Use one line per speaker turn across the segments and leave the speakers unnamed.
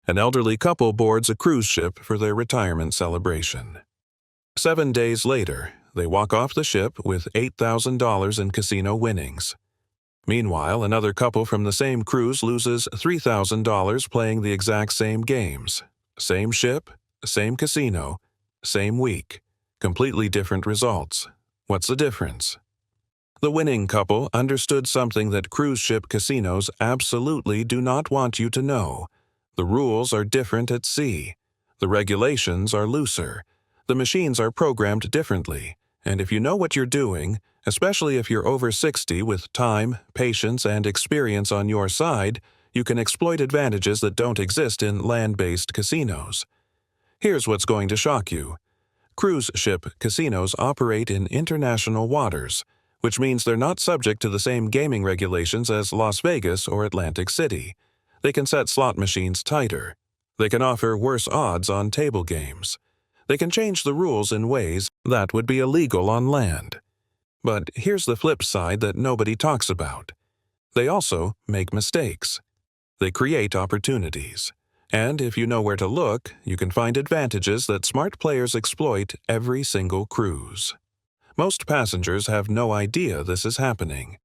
An elderly couple boards a cruise ship for their retirement celebration. 7 days later, they walk off the ship with $8,000 in casino winnings. Meanwhile, another couple from the same cruise loses $3,000 playing the exact same games. Same ship, same casino, same week. Completely different results. What's the difference? The winning couple understood something that cruise ship casinos absolutely do not want you to know. The rules are different at sea. The regulations are looser. The machines are programmed differently. And if you know what you're doing, especially if you're over 60 with time, patience, and experience on your side, you can exploit advantages that don't exist in land-based casinos. Here's what's going to shock you. Cruise ship casinos operate in international waters, which means they're not subject to the same gaming regulations as Las Vegas or Atlantic City. They can set slot machines tighter. They can offer worse odds on table games. They can change the rules in ways that would be illegal on land. But here's the flip side that nobody talks about. They also make mistakes. They create opportunities. And if you know where to look, you can find advantages that smart players exploit every single cruise. Most passengers have no idea this is happening.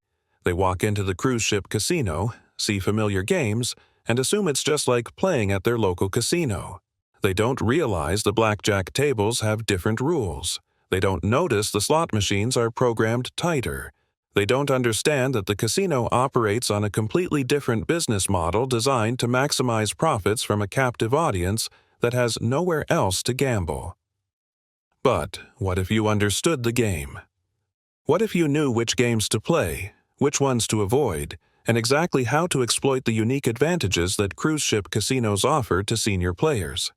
They walk into the cruise ship casino, see familiar games, and assume it's just like playing at their local casino. They don't realize the blackjack tables have different rules. They don't notice the slot machines are programmed tighter. They don't understand that the casino operates on a completely different business model designed to maximize profits from a captive audience that has nowhere else to gamble. But what if you understood the game? What if you knew which games to play, which ones to avoid, and exactly how to exploit the unique advantages that cruise ship casinos offer to senior players?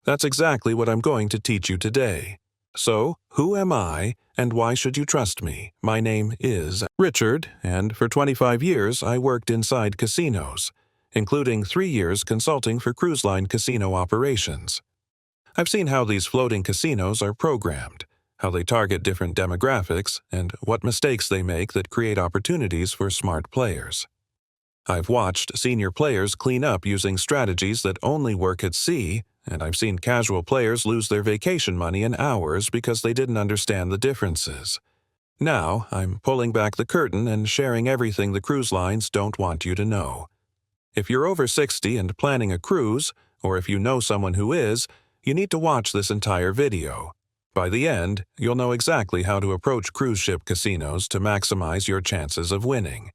That's exactly what I'm going to teach you today. So, who am I, and why should you trust me? My name is Richard, and for 25 years I worked inside casinos, including 3 years consulting for cruise line casino operations. I've seen how these floating casinos are programmed, how they target different demographics, and what mistakes they make that create opportunities for smart players. I've watched senior players clean up using strategies that only work at sea, and I've seen casual players lose their vacation money in hours because they didn't understand the differences. Now, I'm pulling back the curtain and sharing everything the cruise lines don't want you to know. If you're over 60 and planning a cruise, or if you know someone who is, you need to watch this entire video. By the end, you'll know exactly how to approach cruise ship casinos to maximize your chances of winning.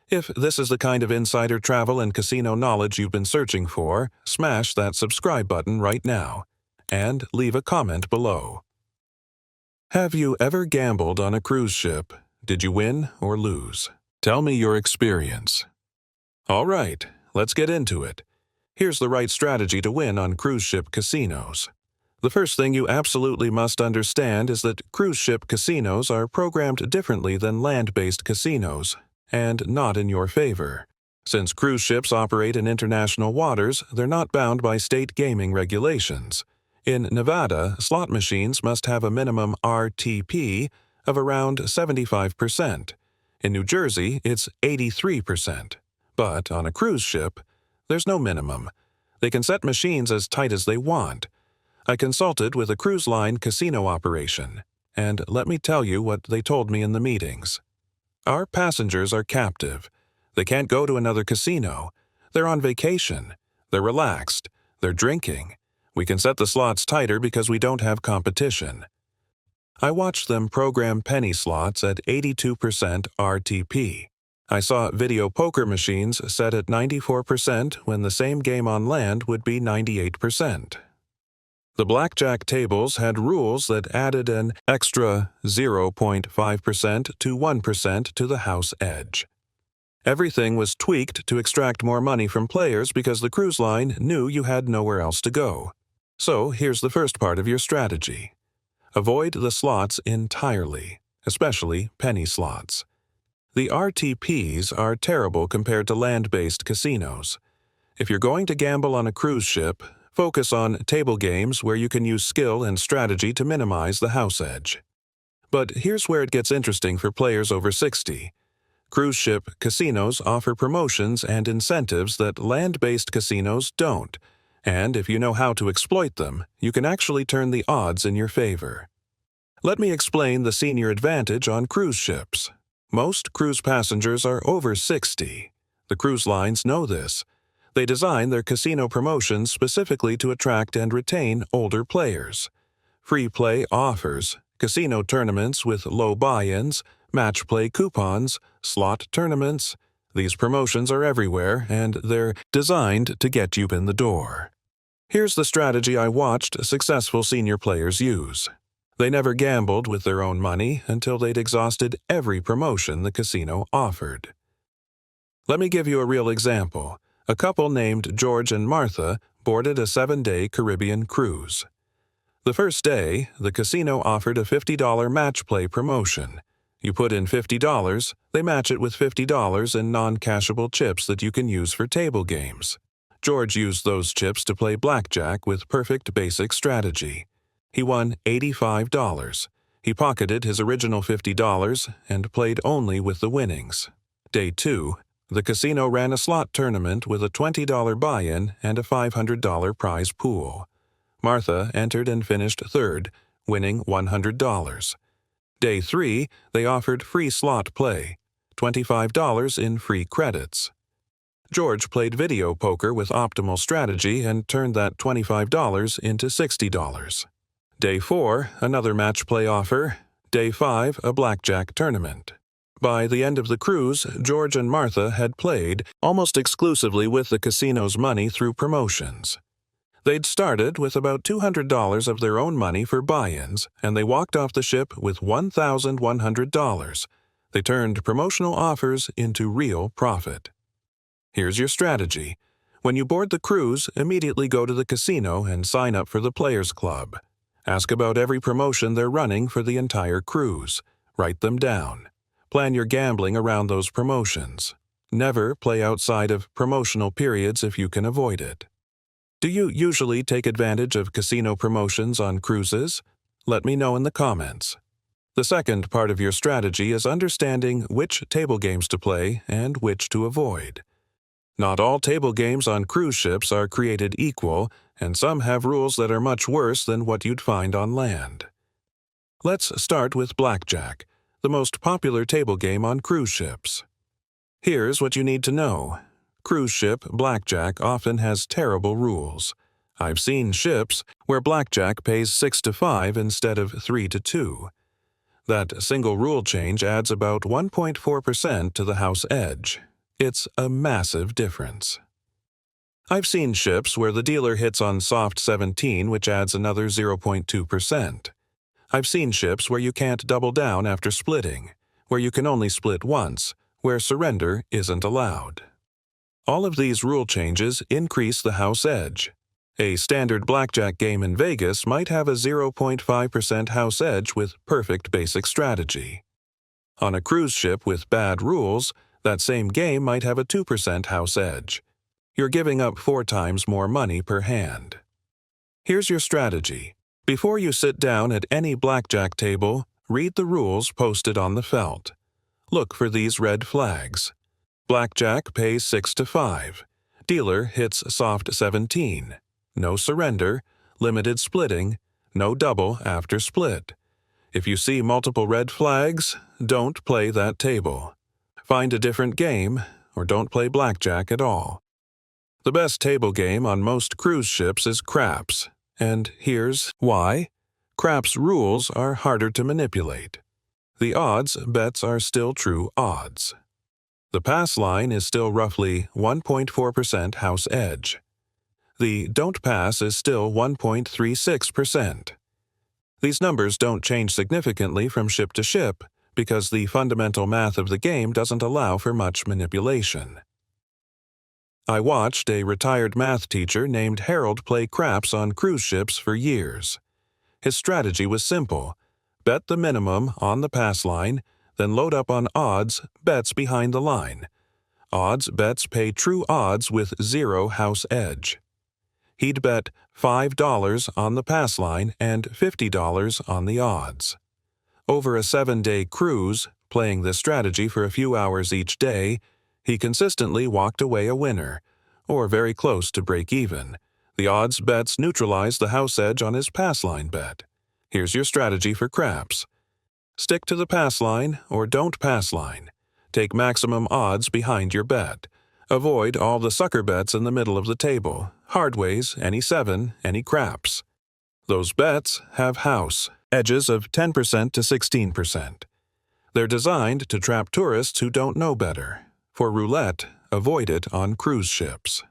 If this is the kind of insider travel and casino knowledge you've been searching for, smash that subscribe button right now, and leave a comment below. Have you ever gambled on a cruise ship? Did you win or lose? Tell me your experience. All right, let's get into it. Here's the right strategy to win on cruise ship casinos. The first thing you absolutely must understand is that cruise ship casinos are programmed differently than land-based casinos, and not in your favor. Since cruise ships operate in international waters, they're not bound by state gaming regulations. In Nevada, slot machines must have a minimum RTP of around 75%. In New Jersey, it's 83%. But on a cruise ship, there's no minimum. They can set machines as tight as they want. I consulted with a cruise line casino operation, and let me tell you what they told me in the meetings. Our passengers are captive. They can't go to another casino. They're on vacation. They're relaxed. They're drinking. We can set the slots tighter because we don't have competition. I watched them program penny slots at 82% RTP. I saw video poker machines set at 94% when the same game on land would be 98%. The blackjack tables had rules that added an extra 0.5% to 1% to the house edge. Everything was tweaked to extract more money from players because the cruise line knew you had nowhere else to go. So here's the first part of your strategy. Avoid the slots entirely, especially penny slots. The RTPs are terrible compared to land-based casinos. If you're going to gamble on a cruise ship, focus on table games where you can use skill and strategy to minimize the house edge. But here's where it gets interesting for players over 60. Cruise ship casinos offer promotions and incentives that land-based casinos don't, and if you know how to exploit them, you can actually turn the odds in your favor. Let me explain the senior advantage on cruise ships. Most cruise passengers are over 60. The cruise lines know this. They design their casino promotions specifically to attract and retain older players. Free play offers, casino tournaments with low buy-ins, match play coupons, slot tournaments. These promotions are everywhere, and they're designed to get you in the door. Here's the strategy I watched successful senior players use. They never gambled with their own money until they'd exhausted every promotion the casino offered. Let me give you a real example. A couple named George and Martha boarded a 7-day Caribbean cruise. The first day, the casino offered a $50 match play promotion. You put in $50, they match it with $50 in non-cashable chips that you can use for table games. George used those chips to play blackjack with perfect basic strategy. He won $85. He pocketed his original $50 and played only with the winnings. Day 2, the casino ran a slot tournament with a $20 buy-in and a $500 prize pool. Martha entered and finished third, winning $100. Day 3, they offered free slot play, $25 in free credits. George played video poker with optimal strategy and turned that $25 into $60. Day 4, another match play offer. Day 5, a blackjack tournament. By the end of the cruise, George and Martha had played almost exclusively with the casino's money through promotions. They'd started with about $200 of their own money for buy-ins, and they walked off the ship with $1,100. They turned promotional offers into real profit. Here's your strategy. When you board the cruise, immediately go to the casino and sign up for the Players Club. Ask about every promotion they're running for the entire cruise. Write them down. Plan your gambling around those promotions. Never play outside of promotional periods if you can avoid it. Do you usually take advantage of casino promotions on cruises? Let me know in the comments. The second part of your strategy is understanding which table games to play and which to avoid. Not all table games on cruise ships are created equal, and some have rules that are much worse than what you'd find on land. Let's start with blackjack, the most popular table game on cruise ships. Here's what you need to know. Cruise ship blackjack often has terrible rules. I've seen ships where blackjack pays 6 to 5 instead of 3 to 2. That single rule change adds about 1.4% to the house edge. It's a massive difference. I've seen ships where the dealer hits on soft 17, which adds another 0.2%. I've seen ships where you can't double down after splitting, where you can only split once, where surrender isn't allowed. All of these rule changes increase the house edge. A standard blackjack game in Vegas might have a 0.5% house edge with perfect basic strategy. On a cruise ship with bad rules, that same game might have a 2% house edge. You're giving up 4 times more money per hand. Here's your strategy. Before you sit down at any blackjack table, read the rules posted on the felt. Look for these red flags. Blackjack pays 6 to 5. Dealer hits soft 17. No surrender, limited splitting, no double after split. If you see multiple red flags, don't play that table. Find a different game, or don't play blackjack at all. The best table game on most cruise ships is craps, and here's why. Craps rules are harder to manipulate. The odds bets are still true odds. The pass line is still roughly 1.4% house edge. The don't pass is still 1.36%. These numbers don't change significantly from ship to ship because the fundamental math of the game doesn't allow for much manipulation. I watched a retired math teacher named Harold play craps on cruise ships for years. His strategy was simple. Bet the minimum on the pass line, then load up on odds bets behind the line. Odds bets pay true odds with 0 house edge. He'd bet $5 on the pass line and $50 on the odds. Over a 7-day cruise, Playing this strategy for a few hours each day, he consistently walked away a winner, or very close to break even. The odds bets neutralized the house edge on his pass line bet. Here's your strategy for craps. Stick to the pass line or don't pass line. Take maximum odds behind your bet. Avoid all the sucker bets in the middle of the table, hardways, any 7, any craps. Those bets have house edges of 10% to 16%. They're designed to trap tourists who don't know better. For roulette, avoid it on cruise ships.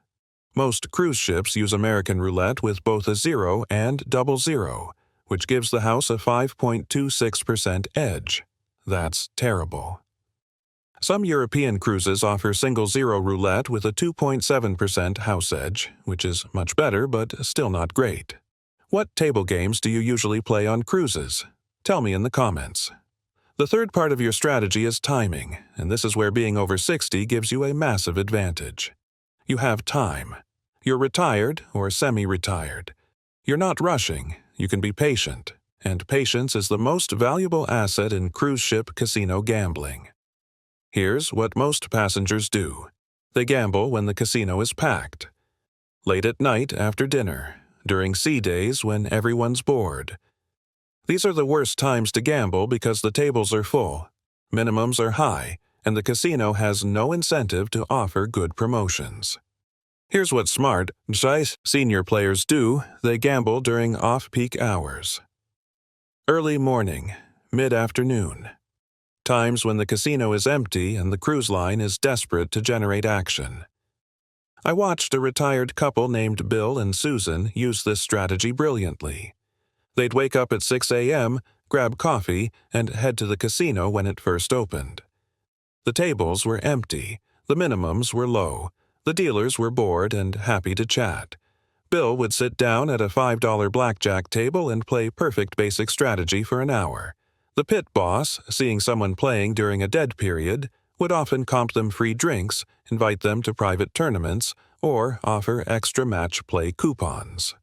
Most cruise ships use American roulette with both a 0 and double 0, which gives the house a 5.26% edge. That's terrible. Some European cruises offer single 0 roulette with a 2.7% house edge, which is much better but still not great. What table games do you usually play on cruises? Tell me in the comments. The third part of your strategy is timing, and this is where being over 60 gives you a massive advantage. You have time. You're retired or semi-retired. You're not rushing, you can be patient, and patience is the most valuable asset in cruise ship casino gambling. Here's what most passengers do. They gamble when the casino is packed. Late at night after dinner, during sea days when everyone's bored. These are the worst times to gamble because the tables are full, minimums are high, and the casino has no incentive to offer good promotions. Here's what smart, senior players do. They gamble during off-peak hours. Early morning, mid-afternoon. Times when the casino is empty and the cruise line is desperate to generate action. I watched a retired couple named Bill and Susan use this strategy brilliantly. They'd wake up at 6 a.m., grab coffee, and head to the casino when it first opened. The tables were empty, the minimums were low, the dealers were bored and happy to chat. Bill would sit down at a $5 blackjack table and play perfect basic strategy for an hour. The pit boss, seeing someone playing during a dead period, would often comp them free drinks, invite them to private tournaments, or offer extra match play coupons.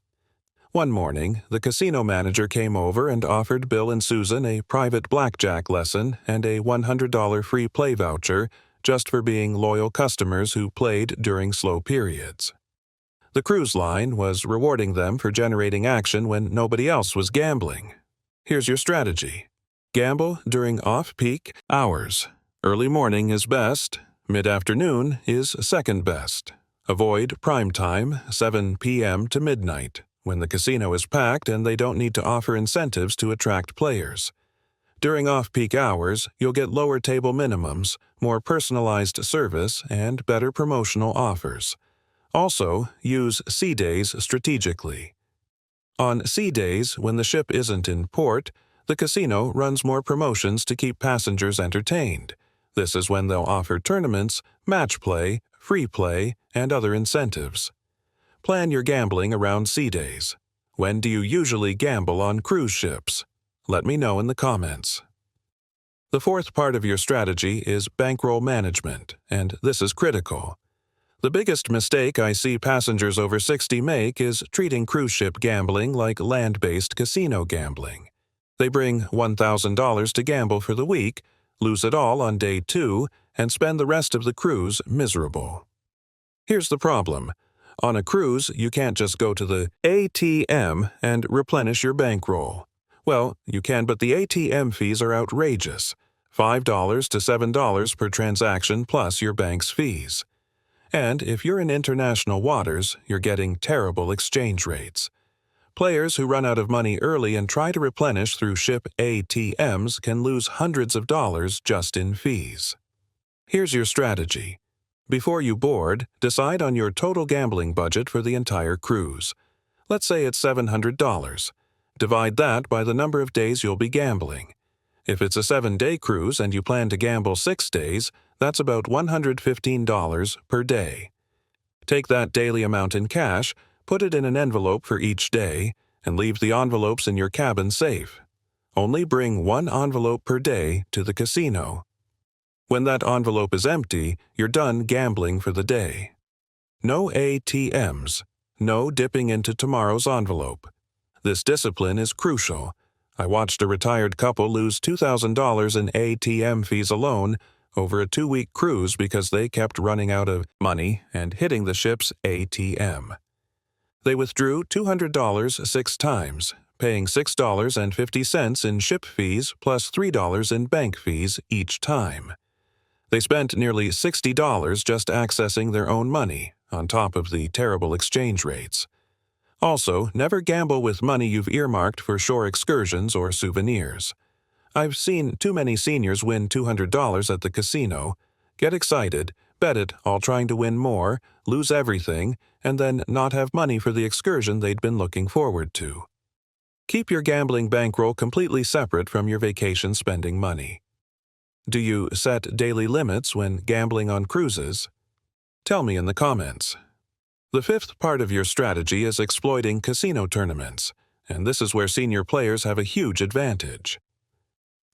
One morning, the casino manager came over and offered Bill and Susan a private blackjack lesson and a $100 free play voucher just for being loyal customers who played during slow periods. The cruise line was rewarding them for generating action when nobody else was gambling. Here's your strategy. Gamble during off-peak hours. Early morning is best. Mid-afternoon is second best. Avoid prime time, 7 p.m. to midnight, when the casino is packed and they don't need to offer incentives to attract players. During off-peak hours, you'll get lower table minimums, more personalized service, and better promotional offers. Also, use sea days strategically. On sea days, when the ship isn't in port, the casino runs more promotions to keep passengers entertained. This is when they'll offer tournaments, match play, free play, and other incentives. Plan your gambling around sea days. When do you usually gamble on cruise ships? Let me know in the comments. The fourth part of your strategy is bankroll management, and this is critical. The biggest mistake I see passengers over 60 make is treating cruise ship gambling like land-based casino gambling. They bring $1,000 to gamble for the week, lose it all on day 2, and spend the rest of the cruise miserable. Here's the problem. On a cruise, you can't just go to the ATM and replenish your bankroll. Well, you can, but the ATM fees are outrageous. $5 to $7 per transaction plus your bank's fees. And if you're in international waters, you're getting terrible exchange rates. Players who run out of money early and try to replenish through ship ATMs can lose hundreds of dollars just in fees. Here's your strategy. Before you board, decide on your total gambling budget for the entire cruise. Let's say it's $700. Divide that by the number of days you'll be gambling. If it's a 7-day cruise and you plan to gamble 6 days, that's about $115 per day. Take that daily amount in cash, put it in an envelope for each day, and leave the envelopes in your cabin safe. Only bring 1 envelope per day to the casino. When that envelope is empty, you're done gambling for the day. No ATMs. No dipping into tomorrow's envelope. This discipline is crucial. I watched a retired couple lose $2,000 in ATM fees alone over a 2-week cruise because they kept running out of money and hitting the ship's ATM. They withdrew $200 6 times, paying $6.50 in ship fees plus $3 in bank fees each time. They spent nearly $60 just accessing their own money, on top of the terrible exchange rates. Also, never gamble with money you've earmarked for shore excursions or souvenirs. I've seen too many seniors win $200 at the casino, get excited, bet it all trying to win more, lose everything, and then not have money for the excursion they'd been looking forward to. Keep your gambling bankroll completely separate from your vacation spending money. Do you set daily limits when gambling on cruises? Tell me in the comments. The 5th part of your strategy is exploiting casino tournaments, and this is where senior players have a huge advantage.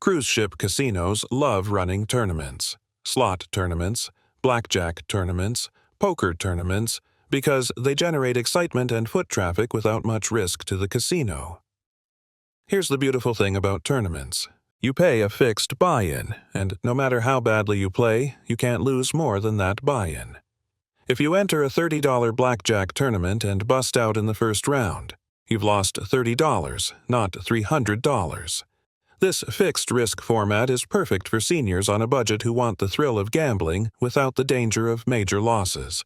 Cruise ship casinos love running tournaments, slot tournaments, blackjack tournaments, poker tournaments, because they generate excitement and foot traffic without much risk to the casino. Here's the beautiful thing about tournaments. You pay a fixed buy-in, and no matter how badly you play, you can't lose more than that buy-in. If you enter a $30 blackjack tournament and bust out in the first round, you've lost $30, not $300. This fixed-risk format is perfect for seniors on a budget who want the thrill of gambling without the danger of major losses.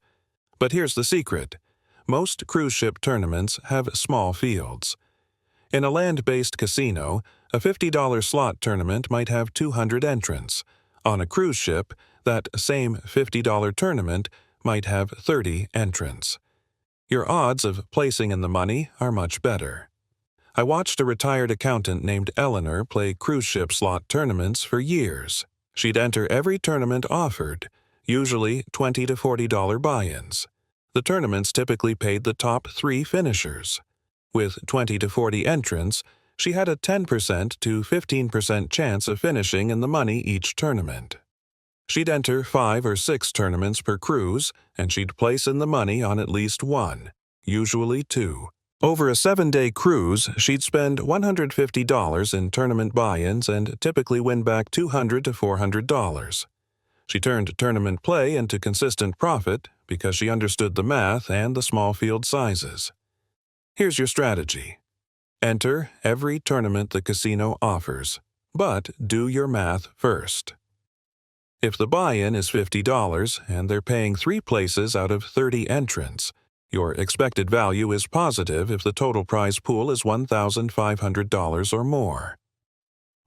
But here's the secret. Most cruise ship tournaments have small fields. In a land-based casino, a $50 slot tournament might have 200 entrants. On a cruise ship, that same $50 tournament might have 30 entrants. Your odds of placing in the money are much better. I watched a retired accountant named Eleanor play cruise ship slot tournaments for years. She'd enter every tournament offered, usually $20 to $40 buy-ins. The tournaments typically paid the top 3 finishers. With 20 to 40 entrants, she had a 10% to 15% chance of finishing in the money each tournament. She'd enter 5 or 6 tournaments per cruise, and she'd place in the money on at least 1, usually 2. Over a 7-day cruise, she'd spend $150 in tournament buy-ins and typically win back $200 to $400. She turned tournament play into consistent profit because she understood the math and the small field sizes. Here's your strategy. Enter every tournament the casino offers, but do your math first. If the buy-in is $50 and they're paying 3 places out of 30 entrants, your expected value is positive if the total prize pool is $1,500 or more.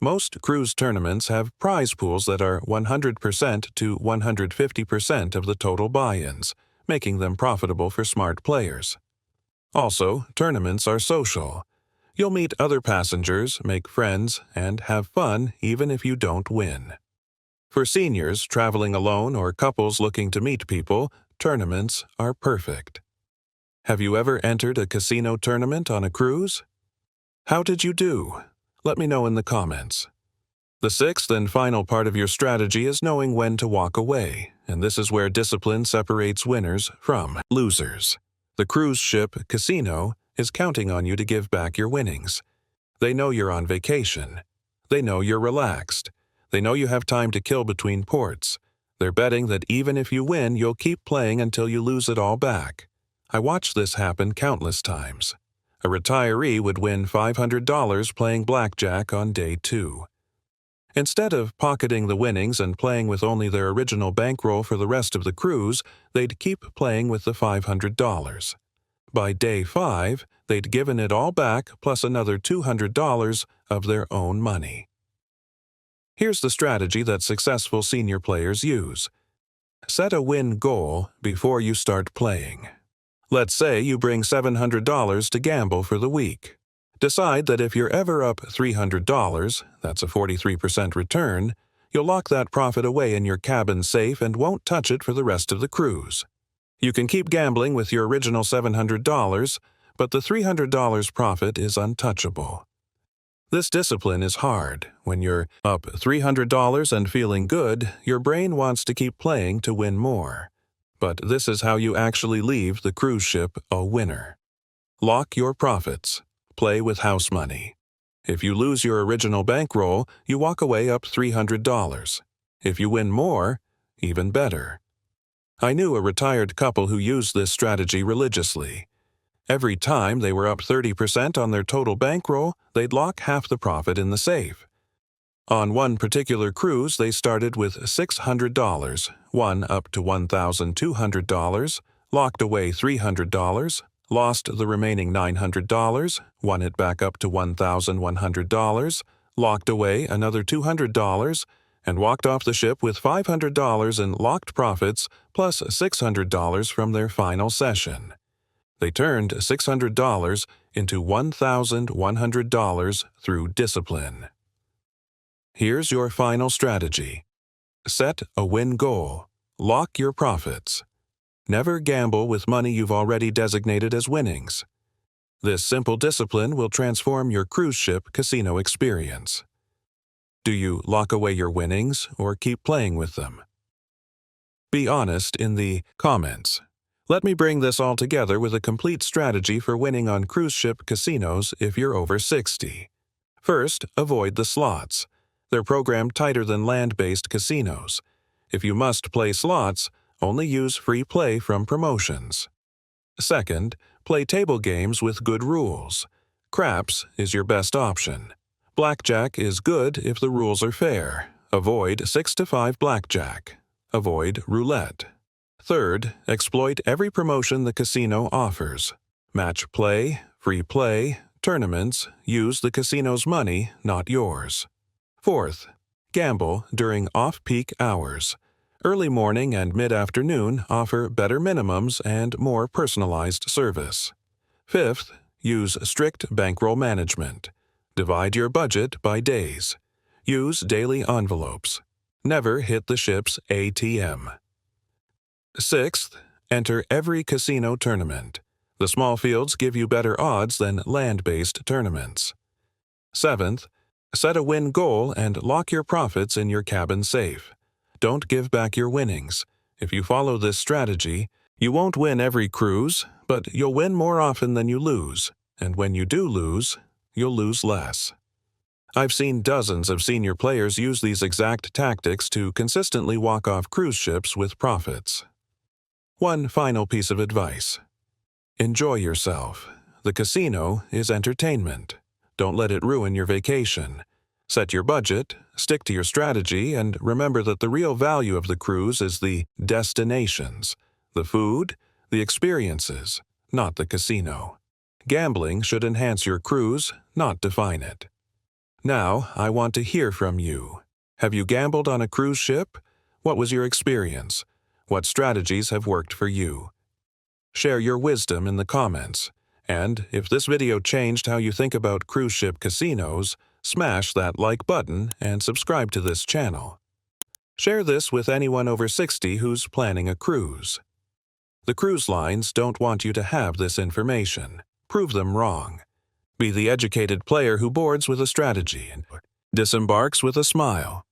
Most cruise tournaments have prize pools that are 100% to 150% of the total buy-ins, making them profitable for smart players. Also, tournaments are social. You'll meet other passengers, make friends, and have fun even if you don't win. For seniors traveling alone or couples looking to meet people, tournaments are perfect. Have you ever entered a casino tournament on a cruise? How did you do? Let me know in the comments. The 6th and final part of your strategy is knowing when to walk away, and this is where discipline separates winners from losers. The cruise ship casino is counting on you to give back your winnings. They know you're on vacation. They know you're relaxed. They know you have time to kill between ports. They're betting that even if you win, you'll keep playing until you lose it all back. I watched this happen countless times. A retiree would win $500 playing blackjack on day 2. Instead of pocketing the winnings and playing with only their original bankroll for the rest of the cruise, they'd keep playing with the $500. By day 5, they'd given it all back plus another $200 of their own money. Here's the strategy that successful senior players use. Set a win goal before you start playing. Let's say you bring $700 to gamble for the week. Decide that if you're ever up $300, that's a 43% return, you'll lock that profit away in your cabin safe and won't touch it for the rest of the cruise. You can keep gambling with your original $700, but the $300 profit is untouchable. This discipline is hard. When you're up $300 and feeling good, your brain wants to keep playing to win more. But this is how you actually leave the cruise ship a winner. Lock your profits. Play with house money. If you lose your original bankroll, you walk away up $300. If you win more, even better. I knew a retired couple who used this strategy religiously. Every time they were up 30% on their total bankroll, they'd lock half the profit in the safe. On one particular cruise, they started with $600, won up to $1,200, locked away $300, lost the remaining $900, won it back up to $1,100, locked away another $200, and walked off the ship with $500 in locked profits plus $600 from their final session. They turned $600 into $1,100 through discipline. Here's your final strategy. Set a win goal. Lock your profits. Never gamble with money you've already designated as winnings. This simple discipline will transform your cruise ship casino experience. Do you lock away your winnings or keep playing with them? Be honest in the comments. Let me bring this all together with a complete strategy for winning on cruise ship casinos if you're over 60. First, avoid the slots. They're programmed tighter than land-based casinos. If you must play slots, only use free play from promotions. Second, play table games with good rules. Craps is your best option. Blackjack is good if the rules are fair. Avoid 6 to 5 blackjack. Avoid roulette. Third, exploit every promotion the casino offers. Match play, free play, tournaments, use the casino's money, not yours. Fourth, gamble during off-peak hours. Early morning and mid-afternoon offer better minimums and more personalized service. Fifth, use strict bankroll management. Divide your budget by days. Use daily envelopes. Never hit the ship's ATM. Sixth, enter every casino tournament. The small fields give you better odds than land-based tournaments. Seventh, set a win goal and lock your profits in your cabin safe. Don't give back your winnings. If you follow this strategy, you won't win every cruise, but you'll win more often than you lose. And when you do lose, you'll lose less. I've seen dozens of senior players use these exact tactics to consistently walk off cruise ships with profits. One final piece of advice. Enjoy yourself. The casino is entertainment. Don't let it ruin your vacation. Set your budget, stick to your strategy, and remember that the real value of the cruise is the destinations, the food, the experiences, not the casino. Gambling should enhance your cruise, not define it. Now, I want to hear from you. Have you gambled on a cruise ship? What was your experience? What strategies have worked for you? Share your wisdom in the comments. And if this video changed how you think about cruise ship casinos, smash that like button and subscribe to this channel. Share this with anyone over 60 who's planning a cruise. The cruise lines don't want you to have this information. Prove them wrong. Be the educated player who boards with a strategy and disembarks with a smile.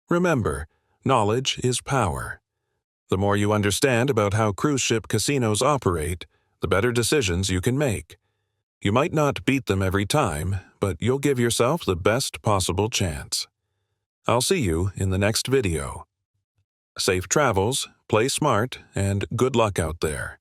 Remember, knowledge is power. The more you understand about how cruise ship casinos operate, the better decisions you can make. You might not beat them every time, but you'll give yourself the best possible chance. I'll see you in the next video. Safe travels, play smart, and good luck out there.